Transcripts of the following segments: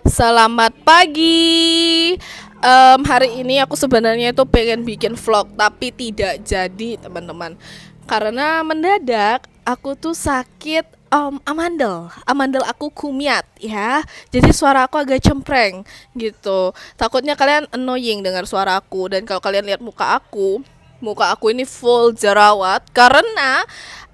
Selamat pagi. Hari ini aku sebenarnya itu pengen bikin vlog tapi tidak jadi teman-teman. Karena mendadak aku tuh sakit amandel aku kumiat ya. Jadi suara aku agak cempreng gitu. Takutnya kalian annoying dengar suara aku, dan kalau kalian lihat muka aku ini full jerawat karena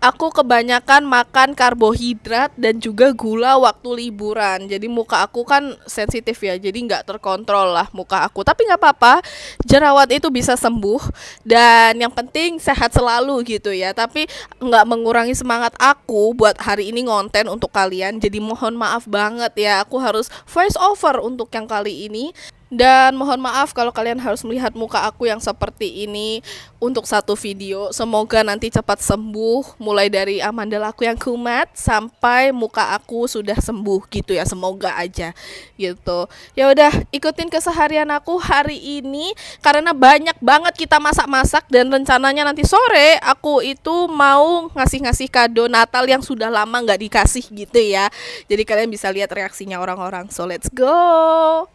aku kebanyakan makan karbohidrat dan juga gula waktu liburan. Jadi muka aku kan sensitif ya, jadi nggak terkontrol lah muka aku. Tapi nggak apa-apa, jerawat itu bisa sembuh dan yang penting sehat selalu gitu ya. Tapi nggak mengurangi semangat aku buat hari ini ngonten untuk kalian. Jadi mohon maaf banget ya, aku harus voice over untuk yang kali ini. Dan mohon maaf kalau kalian harus melihat muka aku yang seperti ini untuk satu video. Semoga nanti cepat sembuh, mulai dari amandel aku yang kumat sampai muka aku sudah sembuh gitu ya. Semoga aja gitu. Ya udah, ikutin keseharian aku hari ini karena banyak banget kita masak-masak, dan rencananya nanti sore aku itu mau ngasih-ngasih kado Natal yang sudah lama nggak dikasih gitu ya. Jadi kalian bisa lihat reaksinya orang-orang. So let's go.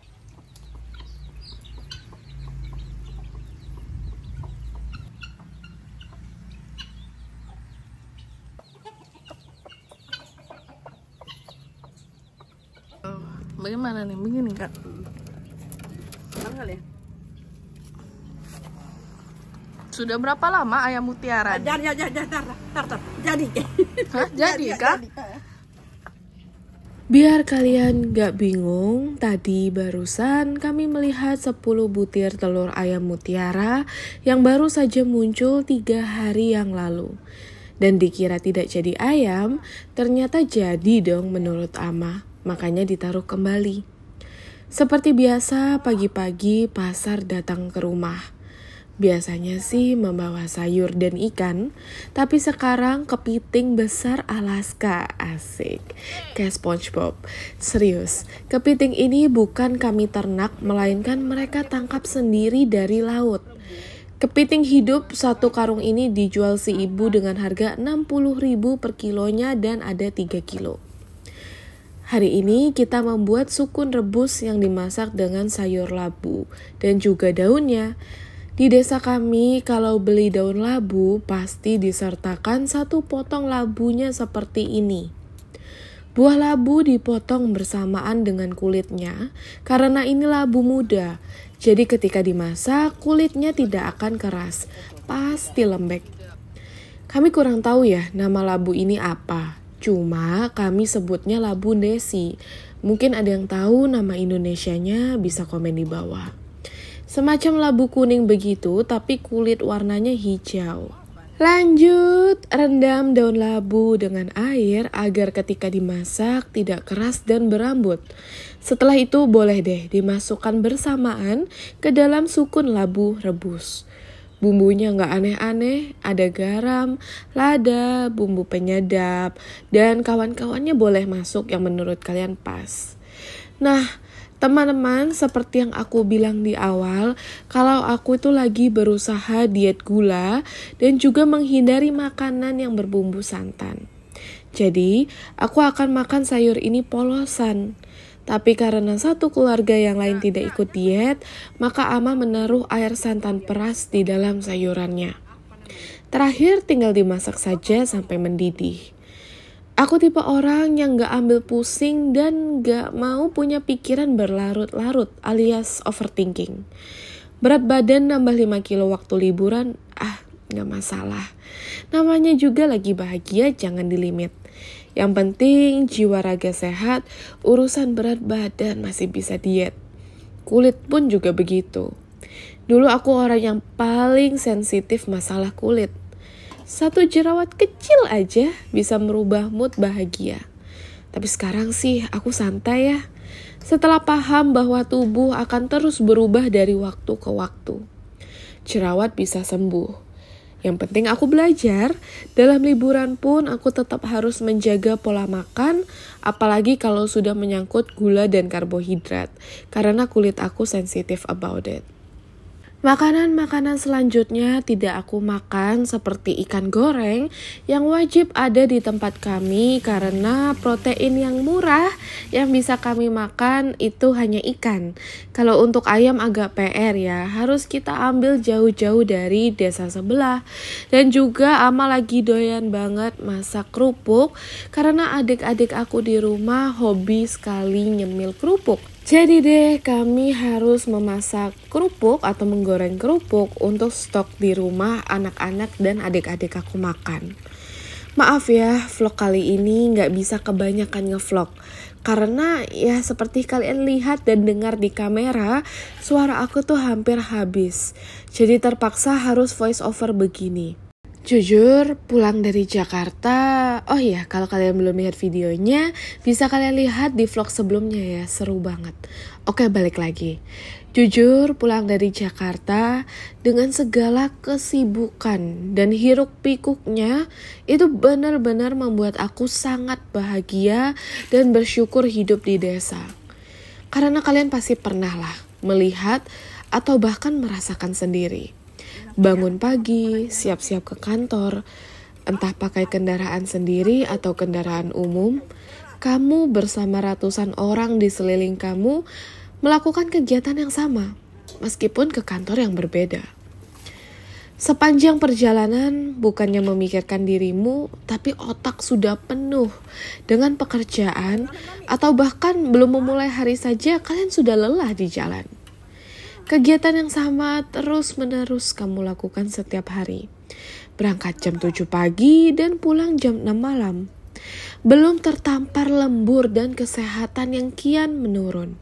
Bagaimana nih? Begini kak. Mahal ya? Sudah berapa lama ayam mutiara? Jadi. Hah? Jadi kak? Biar kalian gak bingung, tadi barusan kami melihat 10 butir telur ayam mutiara yang baru saja muncul 3 hari yang lalu. Dan dikira tidak jadi ayam, ternyata jadi dong menurut Ama. Makanya ditaruh kembali. Seperti biasa, pagi-pagi pasar datang ke rumah. Biasanya sih membawa sayur dan ikan, tapi sekarang kepiting besar Alaska. Asik, kayak SpongeBob. Serius, kepiting ini bukan kami ternak, melainkan mereka tangkap sendiri dari laut. Kepiting hidup satu karung ini dijual si ibu dengan harga 60.000 per kilonya dan ada 3 kilo. Hari ini kita membuat sukun rebus yang dimasak dengan sayur labu dan juga daunnya. Di desa kami kalau beli daun labu pasti disertakan 1 potong labunya seperti ini. Buah labu dipotong bersamaan dengan kulitnya karena ini labu muda. Jadi ketika dimasak kulitnya tidak akan keras, pasti lembek. Kami kurang tahu ya nama labu ini apa. Cuma kami sebutnya labu desi. Mungkin ada yang tahu nama Indonesianya, bisa komen di bawah. Semacam labu kuning begitu, tapi kulit warnanya hijau. Lanjut, rendam daun labu dengan air agar ketika dimasak tidak keras dan berambut. Setelah itu boleh deh dimasukkan bersamaan ke dalam sukun labu rebus. Bumbunya nggak aneh-aneh, ada garam, lada, bumbu penyedap, dan kawan-kawannya boleh masuk yang menurut kalian pas. Nah, teman-teman, seperti yang aku bilang di awal, kalau aku itu lagi berusaha diet gula dan juga menghindari makanan yang berbumbu santan. Jadi, aku akan makan sayur ini polosan. Tapi karena satu keluarga yang lain tidak ikut diet, maka Ama menaruh air santan peras di dalam sayurannya. Terakhir tinggal dimasak saja sampai mendidih. Aku tipe orang yang gak ambil pusing dan gak mau punya pikiran berlarut-larut alias overthinking. Berat badan nambah 5 kilo waktu liburan, gak masalah. Namanya juga lagi bahagia, jangan dilimit. Yang penting jiwa raga sehat, urusan berat badan masih bisa diet. Kulit pun juga begitu. Dulu aku orang yang paling sensitif masalah kulit. 1 jerawat kecil aja bisa merubah mood bahagia. Tapi sekarang sih aku santai ya. Setelah paham bahwa tubuh akan terus berubah dari waktu ke waktu. Jerawat bisa sembuh. Yang penting aku belajar, dalam liburan pun aku tetap harus menjaga pola makan, apalagi kalau sudah menyangkut gula dan karbohidrat, karena kulit aku sensitif about it. Makanan-makanan selanjutnya tidak aku makan seperti ikan goreng yang wajib ada di tempat kami karena protein yang murah yang bisa kami makan itu hanya ikan. Kalau untuk ayam agak PR ya, harus kita ambil jauh-jauh dari desa sebelah. Dan juga Ama lagi doyan banget masak kerupuk karena adik-adik aku di rumah hobi sekali nyemil kerupuk. Jadi deh kami harus memasak kerupuk atau menggoreng kerupuk untuk stok di rumah anak-anak dan adik-adik aku makan. Maaf ya, vlog kali ini nggak bisa kebanyakan ngevlog. Karena ya seperti kalian lihat dan dengar di kamera, suara aku tuh hampir habis. Jadi terpaksa harus voice over begini. Jujur, pulang dari Jakarta, oh iya kalau kalian belum lihat videonya, bisa kalian lihat di vlog sebelumnya ya, seru banget. Oke, balik lagi. Jujur, pulang dari Jakarta dengan segala kesibukan dan hiruk pikuknya, itu benar-benar membuat aku sangat bahagia dan bersyukur hidup di desa. Karena kalian pasti pernah lah melihat atau bahkan merasakan sendiri. Bangun pagi, siap-siap ke kantor, entah pakai kendaraan sendiri atau kendaraan umum, kamu bersama ratusan orang di sekeliling kamu melakukan kegiatan yang sama, meskipun ke kantor yang berbeda. Sepanjang perjalanan, bukannya memikirkan dirimu, tapi otak sudah penuh dengan pekerjaan, atau bahkan belum memulai hari saja kalian sudah lelah di jalan. Kegiatan yang sama terus-menerus kamu lakukan setiap hari. Berangkat jam 7 pagi dan pulang jam 6 malam. Belum tertampar lembur dan kesehatan yang kian menurun.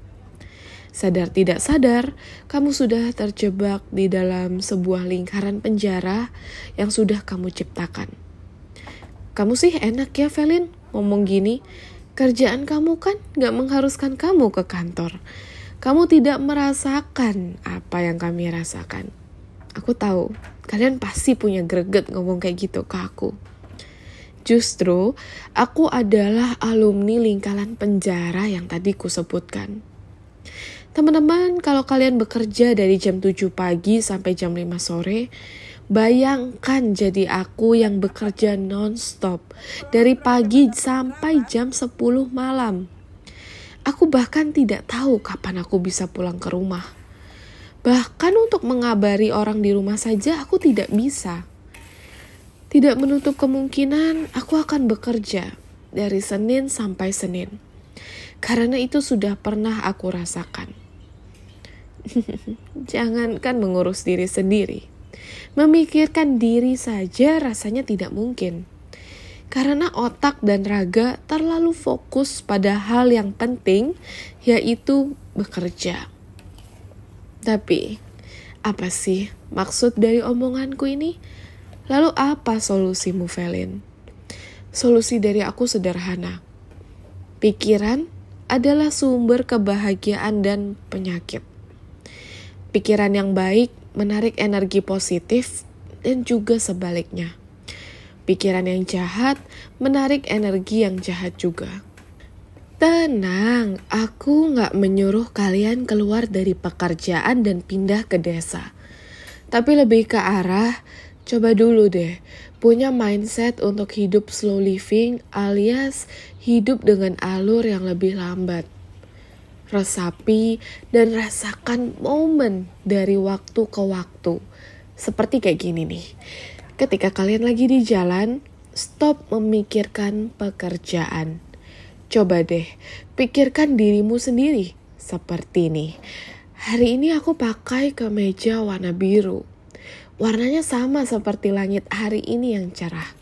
Sadar tidak sadar, kamu sudah terjebak di dalam sebuah lingkaran penjara yang sudah kamu ciptakan. Kamu sih enak ya Velin ngomong gini. Kerjaan kamu kan gak mengharuskan kamu ke kantor. Kamu tidak merasakan apa yang kami rasakan. Aku tahu, kalian pasti punya greget ngomong kayak gitu ke aku. Justru, aku adalah alumni lingkaran penjara yang tadi kusebutkan. Teman-teman, kalau kalian bekerja dari jam 7 pagi sampai jam 5 sore, bayangkan jadi aku yang bekerja non-stop dari pagi sampai jam 10 malam. Aku bahkan tidak tahu kapan aku bisa pulang ke rumah. Bahkan untuk mengabari orang di rumah saja aku tidak bisa. Tidak menutup kemungkinan aku akan bekerja dari Senin sampai Senin. Karena itu sudah pernah aku rasakan. Jangankan mengurus diri sendiri. Memikirkan diri saja rasanya tidak mungkin. Karena otak dan raga terlalu fokus pada hal yang penting, yaitu bekerja. Tapi, apa sih maksud dari omonganku ini? Lalu apa solusimu, Velin? Solusi dari aku sederhana. Pikiran adalah sumber kebahagiaan dan penyakit. Pikiran yang baik menarik energi positif dan juga sebaliknya. Pikiran yang jahat menarik energi yang jahat juga. Tenang, aku gak menyuruh kalian keluar dari pekerjaan dan pindah ke desa. Tapi lebih ke arah, coba dulu deh, punya mindset untuk hidup slow living alias hidup dengan alur yang lebih lambat. Resapi dan rasakan momen dari waktu ke waktu. Seperti kayak gini nih. Ketika kalian lagi di jalan, stop memikirkan pekerjaan. Coba deh, pikirkan dirimu sendiri. Seperti nih, hari ini aku pakai kemeja warna biru. Warnanya sama seperti langit hari ini yang cerah.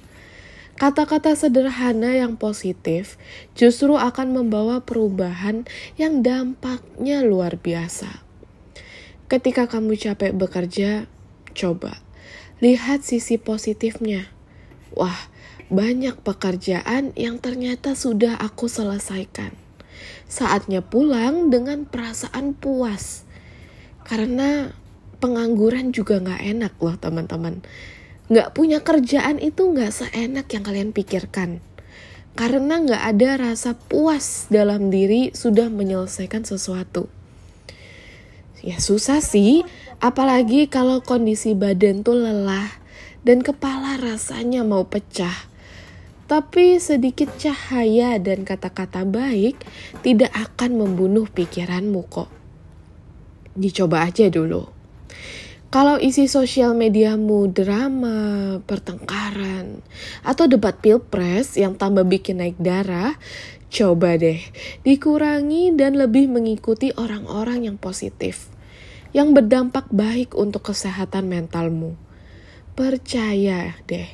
Kata-kata sederhana yang positif justru akan membawa perubahan yang dampaknya luar biasa. Ketika kamu capek bekerja, coba lihat sisi positifnya. Wah, banyak pekerjaan yang ternyata sudah aku selesaikan. Saatnya pulang dengan perasaan puas. Karena pengangguran juga gak enak loh teman-teman. Gak punya kerjaan itu gak seenak yang kalian pikirkan. Karena gak ada rasa puas dalam diri sudah menyelesaikan sesuatu. Ya susah sih, apalagi kalau kondisi badan tuh lelah dan kepala rasanya mau pecah. Tapi sedikit cahaya dan kata-kata baik tidak akan membunuh pikiranmu kok. Dicoba aja dulu. Kalau isi sosial mediamu drama, pertengkaran, atau debat pilpres yang tambah bikin naik darah, coba deh dikurangi dan lebih mengikuti orang-orang yang positif, yang berdampak baik untuk kesehatan mentalmu. Percaya deh,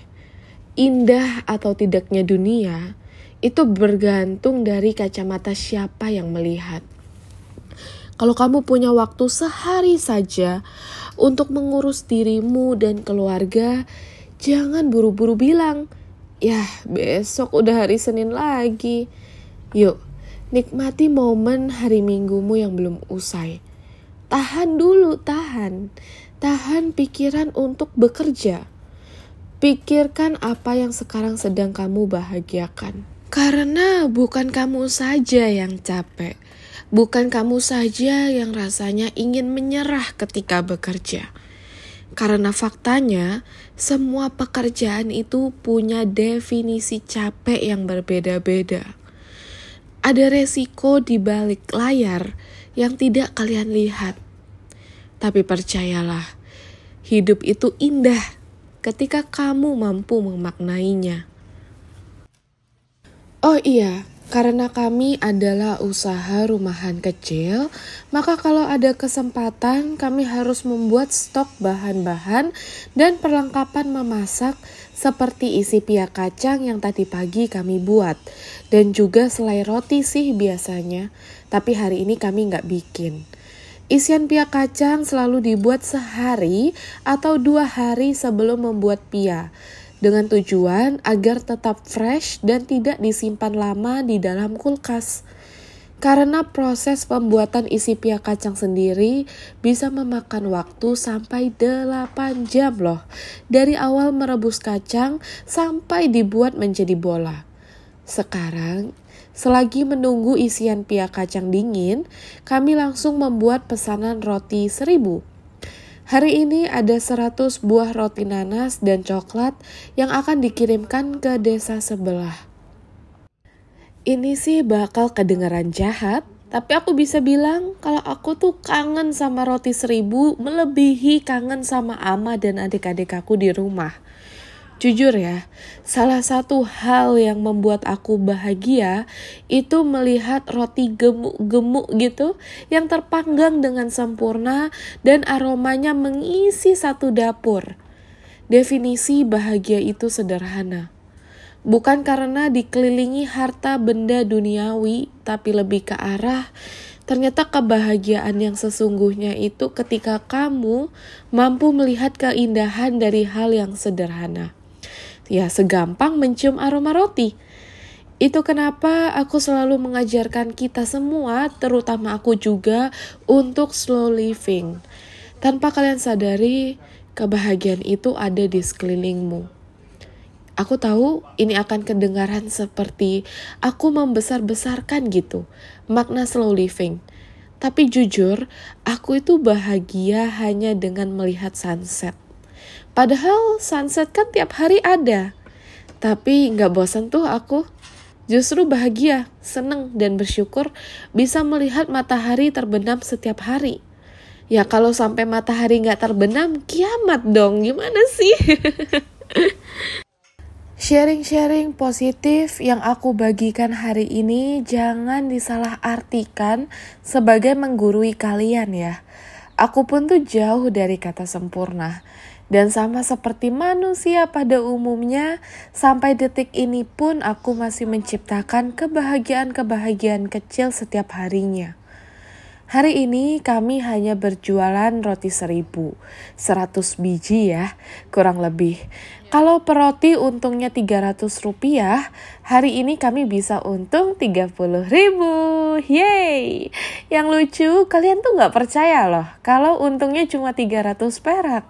indah atau tidaknya dunia itu bergantung dari kacamata siapa yang melihat. Kalau kamu punya waktu sehari saja untuk mengurus dirimu dan keluarga, jangan buru-buru bilang, "Yah, besok udah hari Senin lagi." Yuk, nikmati momen hari Minggumu yang belum usai. Tahan dulu, tahan. Tahan pikiran untuk bekerja. Pikirkan apa yang sekarang sedang kamu bahagiakan. Karena bukan kamu saja yang capek. Bukan kamu saja yang rasanya ingin menyerah ketika bekerja. Karena faktanya, semua pekerjaan itu punya definisi capek yang berbeda-beda. Ada resiko di balik layar yang tidak kalian lihat. Tapi percayalah, hidup itu indah ketika kamu mampu memaknainya. Oh iya, karena kami adalah usaha rumahan kecil, maka kalau ada kesempatan kami harus membuat stok bahan-bahan dan perlengkapan memasak seperti isi pia kacang yang tadi pagi kami buat. Dan juga selai roti sih biasanya, tapi hari ini kami nggak bikin. Isian pia kacang selalu dibuat sehari atau 2 hari sebelum membuat pia, dengan tujuan agar tetap fresh dan tidak disimpan lama di dalam kulkas. Karena proses pembuatan isi pia kacang sendiri bisa memakan waktu sampai 8 jam loh. Dari awal merebus kacang sampai dibuat menjadi bola. Sekarang, selagi menunggu isian pia kacang dingin, kami langsung membuat pesanan roti 1000. Hari ini ada 100 buah roti nanas dan coklat yang akan dikirimkan ke desa sebelah. Ini sih bakal kedengaran jahat, tapi aku bisa bilang kalau aku tuh kangen sama roti 1000 melebihi kangen sama ama dan adik-adik aku di rumah. Jujur ya, salah satu hal yang membuat aku bahagia itu melihat roti gemuk-gemuk gitu yang terpanggang dengan sempurna dan aromanya mengisi satu dapur. Definisi bahagia itu sederhana. Bukan karena dikelilingi harta benda duniawi, tapi lebih ke arah ternyata kebahagiaan yang sesungguhnya itu ketika kamu mampu melihat keindahan dari hal yang sederhana. Ya, segampang mencium aroma roti. Itu kenapa aku selalu mengajarkan kita semua, terutama aku juga, untuk slow living. Tanpa kalian sadari, kebahagiaan itu ada di sekelilingmu. Aku tahu ini akan kedengaran seperti aku membesar-besarkan gitu, makna slow living. Tapi jujur, aku itu bahagia hanya dengan melihat sunset. Padahal sunset kan tiap hari ada. Tapi gak bosan tuh aku. Justru bahagia, seneng, dan bersyukur bisa melihat matahari terbenam setiap hari. Ya kalau sampai matahari gak terbenam, kiamat dong, gimana sih? Sharing-sharing positif yang aku bagikan hari ini jangan disalahartikan sebagai menggurui kalian ya. Aku pun tuh jauh dari kata sempurna. Dan sama seperti manusia pada umumnya, sampai detik ini pun aku masih menciptakan kebahagiaan-kebahagiaan kecil setiap harinya. Hari ini kami hanya berjualan roti 1000, 100 biji ya, kurang lebih. Kalau per roti untungnya 300 rupiah, hari ini kami bisa untung 30.000. Yeay! Yang lucu, kalian tuh gak percaya loh, kalau untungnya cuma 300 perak.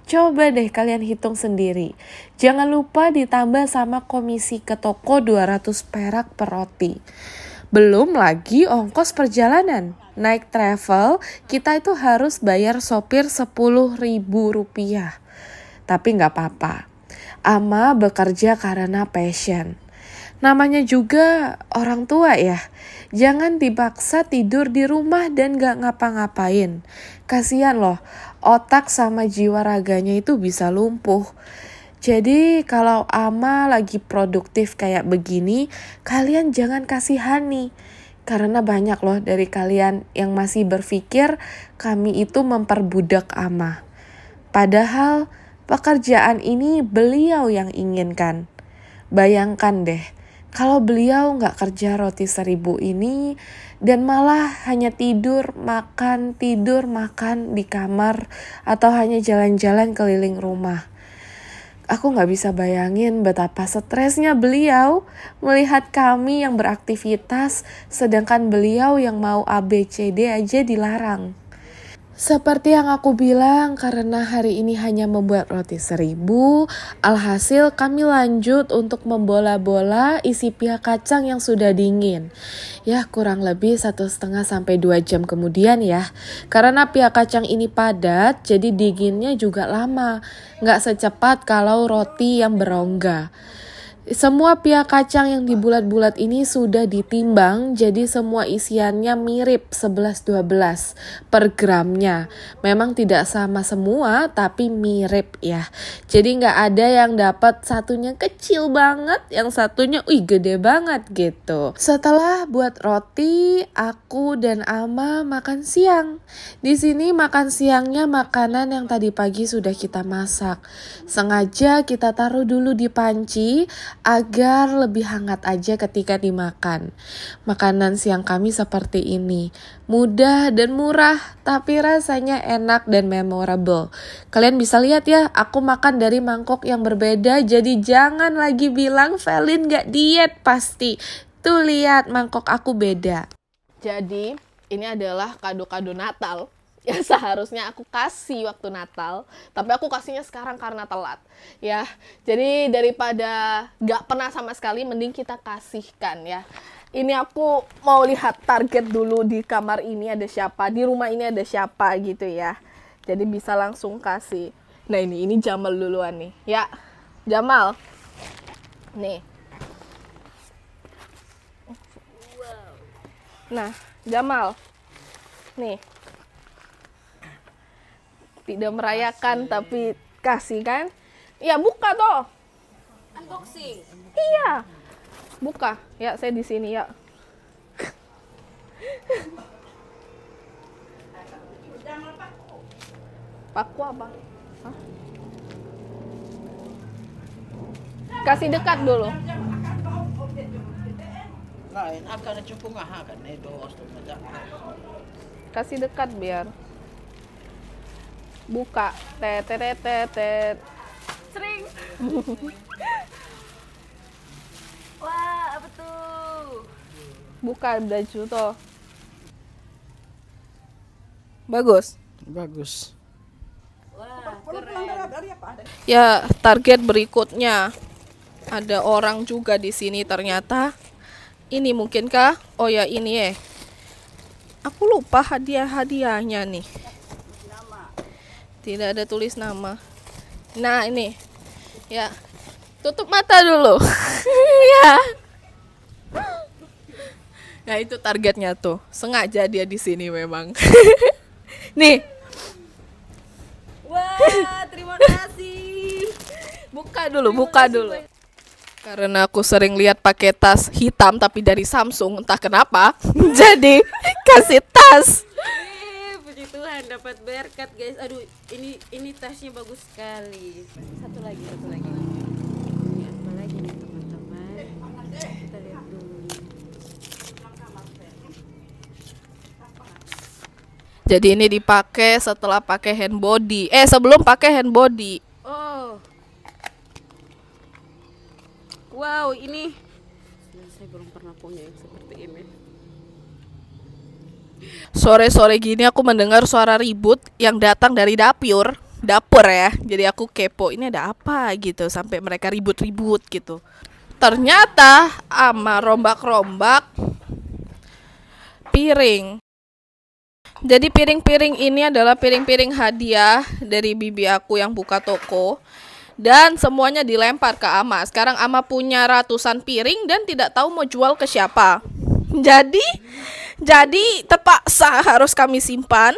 Coba deh kalian hitung sendiri. Jangan lupa ditambah sama komisi ke toko 200 perak per roti. Belum lagi ongkos perjalanan. naik travel, kita itu harus bayar sopir 10.000 rupiah. Tapi nggak apa-apa, Ama bekerja karena passion. Namanya juga orang tua ya, jangan dipaksa tidur di rumah dan gak ngapa-ngapain. Kasian loh, otak sama jiwa raganya itu bisa lumpuh. Jadi kalau Ama lagi produktif kayak begini, kalian jangan kasihani. Karena banyak loh dari kalian yang masih berpikir kami itu memperbudak Ama. Padahal pekerjaan ini beliau yang inginkan. Bayangkan deh, kalau beliau nggak kerja roti 1.000 ini dan malah hanya tidur, makan di kamar atau hanya jalan-jalan keliling rumah. Aku nggak bisa bayangin betapa stresnya beliau melihat kami yang beraktivitas sedangkan beliau yang mau ABCD aja dilarang. Seperti yang aku bilang, karena hari ini hanya membuat roti 1.000, alhasil kami lanjut untuk membola-bola isi pia kacang yang sudah dingin. Ya kurang lebih 1,5-2 jam kemudian ya. Karena pia kacang ini padat, jadi dinginnya juga lama. Nggak secepat kalau roti yang berongga. Semua pia kacang yang dibulat-bulat ini sudah ditimbang, jadi semua isiannya mirip 11-12 per gramnya. Memang tidak sama semua, tapi mirip ya. Jadi nggak ada yang dapat satunya kecil banget, yang satunya gede banget gitu. Setelah buat roti, aku dan Ama makan siang. Di sini makan siangnya makanan yang tadi pagi sudah kita masak. Sengaja kita taruh dulu di panci agar lebih hangat aja ketika dimakan. Makanan siang kami seperti ini. Mudah dan murah, tapi rasanya enak dan memorable. Kalian bisa lihat ya, aku makan dari mangkok yang berbeda, jadi jangan lagi bilang Velin gak diet pasti. Tuh lihat, mangkok aku beda. Jadi ini adalah kado-kado Natal yang seharusnya aku kasih waktu Natal, tapi aku kasihnya sekarang karena telat ya. Jadi daripada gak pernah sama sekali, mending kita kasihkan ya. Ini aku mau lihat target dulu, di kamar ini ada siapa, di rumah ini ada siapa gitu ya. Jadi bisa langsung kasih. Nah ini Jamal duluan nih ya. Jamal nih. Nah Jamal nih, tidak merayakan tapi kasih kan? Ya buka toh. Unboxing. Iya. Buka. Ya saya di sini ya. Paku apa? Hah? Kasih dekat dulu. Lain akan cukup akan itu Kasih dekat biar. Buka. Tet. Sering. Wah, apa tuh? Buka baju toh. Bagus. bagus. Wah, keren. Ya, target berikutnya. Ada orang juga di sini ternyata. Ini mungkinkah? Oh ya ini Aku lupa hadiahnya nih. Tidak ada tulis nama. Nah, ini. Ya. Tutup mata dulu. Ya. Nah, itu targetnya tuh. Sengaja dia di sini memang. Nih. Wah, terima kasih. Buka dulu. Karena aku sering lihat pakai tas hitam tapi dari Samsung, entah kenapa. Jadi kasih tas. Puji Tuhan dapat berkat, guys. Aduh, ini tasnya bagus sekali. Satu lagi. Ini apa lagi nih, teman-teman? Kita lihat dulu. Jadi ini dipakai setelah pakai hand body. Sebelum pakai hand body. Oh. Wow, ini saya belum pernah punya yang seperti ini. Sore-sore gini aku mendengar suara ribut yang datang dari dapur ya. Jadi aku kepo, ini ada apa gitu, sampai mereka ribut-ribut gitu. Ternyata ama rombak-rombak piring. Jadi piring-piring ini adalah piring-piring hadiah dari bibi aku yang buka toko. Dan semuanya dilempar ke Ama. Sekarang Ama punya ratusan piring dan tidak tahu mau jual ke siapa. Jadi terpaksa harus kami simpan.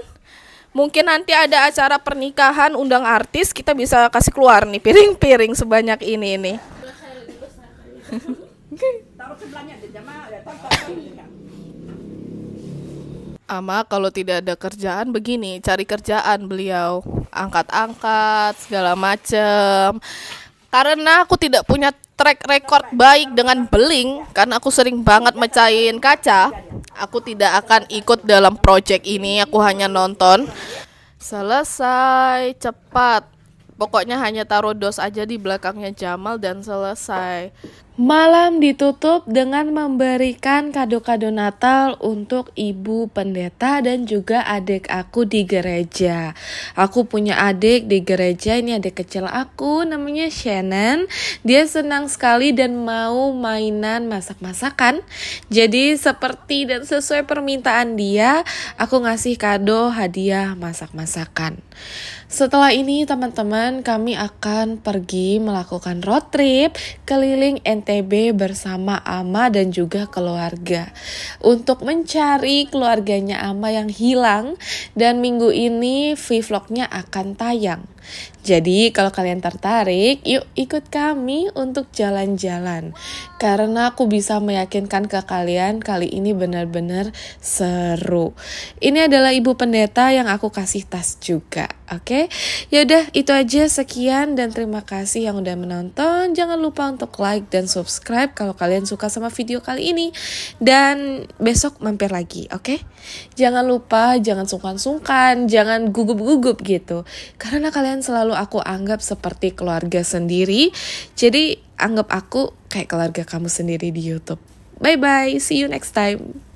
Mungkin nanti ada acara pernikahan, undang artis, kita bisa kasih keluar nih piring-piring sebanyak ini nih. Ama kalau tidak ada kerjaan begini, cari kerjaan beliau, angkat-angkat segala macem. Karena aku tidak punya track record baik dengan beling, karena aku sering banget mecahin kaca. Aku tidak akan ikut dalam project ini, aku hanya nonton. Selesai, cepat. Pokoknya hanya taruh dos aja di belakangnya Jamal dan selesai. Malam ditutup dengan memberikan kado-kado Natal untuk ibu pendeta dan juga adik aku di gereja. Aku punya adik di gereja, ini adik kecil aku namanya Shannon. Dia senang sekali dan mau mainan masak-masakan. Jadi seperti dan sesuai permintaan dia, aku ngasih kado hadiah masak-masakan. Setelah ini teman-teman, kami akan pergi melakukan road trip keliling NTB bersama Ama dan juga keluarga untuk mencari keluarganya Ama yang hilang, dan minggu ini vlognya akan tayang. Jadi kalau kalian tertarik, yuk ikut kami untuk jalan-jalan. Karena aku bisa meyakinkan ke kalian kali ini benar-benar seru. Ini adalah ibu pendeta yang aku kasih tas juga, oke? Yaudah, itu aja, sekian dan terima kasih yang udah menonton. Jangan lupa untuk like dan subscribe kalau kalian suka sama video kali ini. Dan besok mampir lagi, oke? Jangan lupa, jangan sungkan-sungkan, jangan gugup-gugup gitu. Karena kalian selalu aku anggap seperti keluarga sendiri. Jadi anggap aku kayak keluarga kamu sendiri di YouTube. Bye-bye, see you next time.